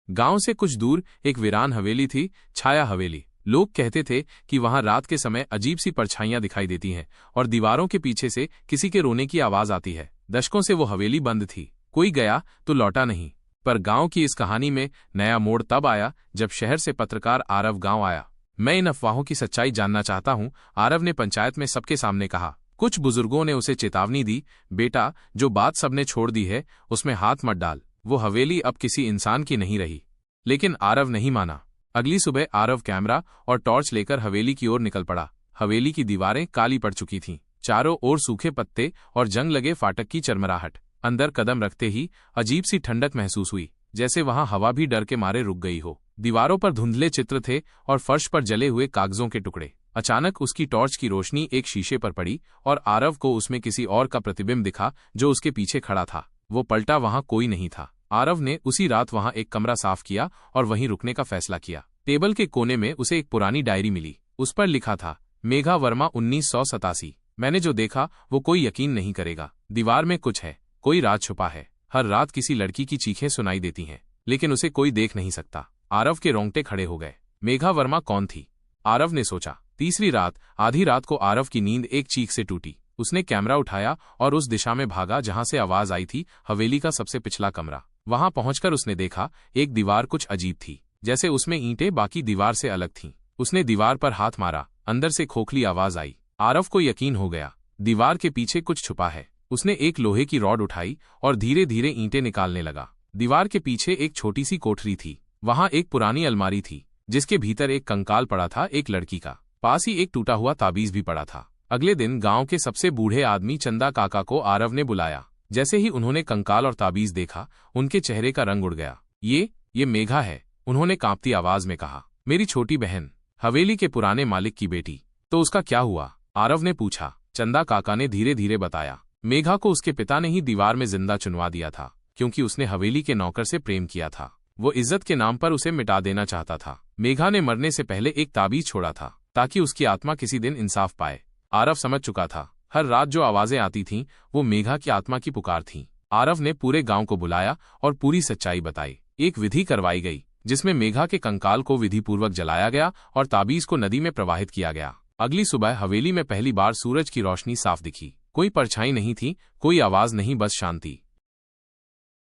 गांव से कुछ दूर एक वीरान हवेली थी, छाया हवेली। लोग कहते थे कि वहां रात के समय अजीब सी परछाइयां दिखाई देती हैं और दीवारों के पीछे से किसी के रोने की आवाज आती है। दशकों से वो हवेली बंद थी, कोई गया तो लौटा नहीं। पर गांव की इस कहानी में नया मोड़ तब आया जब शहर से पत्रकार आरव गांव आया। मैं इन अफवाहों की सच्चाई जानना चाहता हूं, आरव ने पंचायत में सबके सामने कहा। कुछ बुजुर्गों ने उसे चेतावनी दी, बेटा जो बात सबने छोड़ दी है उसमें हाथ मत डाल, वो हवेली अब किसी इंसान की नहीं रही। लेकिन आरव नहीं माना। अगली सुबह आरव कैमरा और टॉर्च लेकर हवेली की ओर निकल पड़ा। हवेली की दीवारें काली पड़ चुकी थीं, चारों ओर सूखे पत्ते और जंग लगे फाटक की चरमराहट। अंदर कदम रखते ही अजीब सी ठंडक महसूस हुई, जैसे वहां हवा भी डर के मारे रुक गई हो। दीवारों पर धुंधले चित्र थे और फर्श पर जले हुए कागजों के टुकड़े। अचानक उसकी टॉर्च की रोशनी एक शीशे पर पड़ी और आरव को उसमें किसी और का प्रतिबिंब दिखा जो उसके पीछे खड़ा था। वो पलटा, वहां कोई नहीं था। आरव ने उसी रात वहां एक कमरा साफ किया और वहीं रुकने का फैसला किया। टेबल के कोने में उसे एक पुरानी डायरी मिली। उस पर लिखा था, मेघा वर्मा 1987। मैंने जो देखा वो कोई यकीन नहीं करेगा। दीवार में कुछ है, कोई राज छुपा है। हर रात किसी लड़की की चीखें सुनाई देती हैं, लेकिन उसे कोई देख नहीं सकता। आरव के रोंगटे खड़े हो गए। मेघा वर्मा कौन थी? आरव ने सोचा। तीसरी रात, आधी रात को आरव की नींद एक चीख से टूटी। उसने कैमरा उठाया और उस दिशा में भागा जहां से आवाज आई थी, हवेली का सबसे पिछला कमरा। वहां पहुंचकर उसने देखा, एक दीवार कुछ अजीब थी, जैसे उसमें ईंटें बाकी दीवार से अलग थीं। उसने दीवार पर हाथ मारा, अंदर से खोखली आवाज आई। आरव को यकीन हो गया, दीवार के पीछे कुछ छुपा है। उसने एक लोहे की रॉड उठाई और धीरे धीरे ईंटें निकालने लगा। दीवार के पीछे एक छोटी सी कोठरी थी। वहां एक पुरानी अलमारी थी, जिसके भीतर एक कंकाल पड़ा था, एक लड़की का। पास ही एक टूटा हुआ ताबीज भी पड़ा था। अगले दिन गांव के सबसे बूढ़े आदमी चंदा काका को आरव ने बुलाया। जैसे ही उन्होंने कंकाल और ताबीज देखा, उनके चेहरे का रंग उड़ गया। ये मेघा है, उन्होंने कांपती आवाज में कहा। मेरी छोटी बहन, हवेली के पुराने मालिक की बेटी। तो उसका क्या हुआ? आरव ने पूछा। चंदा काका ने धीरे धीरे बताया, मेघा को उसके पिता ने ही दीवार में जिंदा चुनवा दिया था, क्योंकि उसने हवेली के नौकर से प्रेम किया था। वो इज्जत के नाम पर उसे मिटा देना चाहता था। मेघा ने मरने से पहले एक ताबीज छोड़ा था, ताकि उसकी आत्मा किसी दिन इंसाफ पाए। आरव समझ चुका था, हर रात जो आवाजें आती थीं, वो मेघा की आत्मा की पुकार थीं। आरव ने पूरे गांव को बुलाया और पूरी सच्चाई बताई। एक विधि करवाई गई, जिसमें मेघा के कंकाल को विधिपूर्वक जलाया गया और ताबीज को नदी में प्रवाहित किया गया। अगली सुबह हवेली में पहली बार सूरज की रोशनी साफ दिखी। कोई परछाई नहीं थी, कोई आवाज नहीं, बस शांति।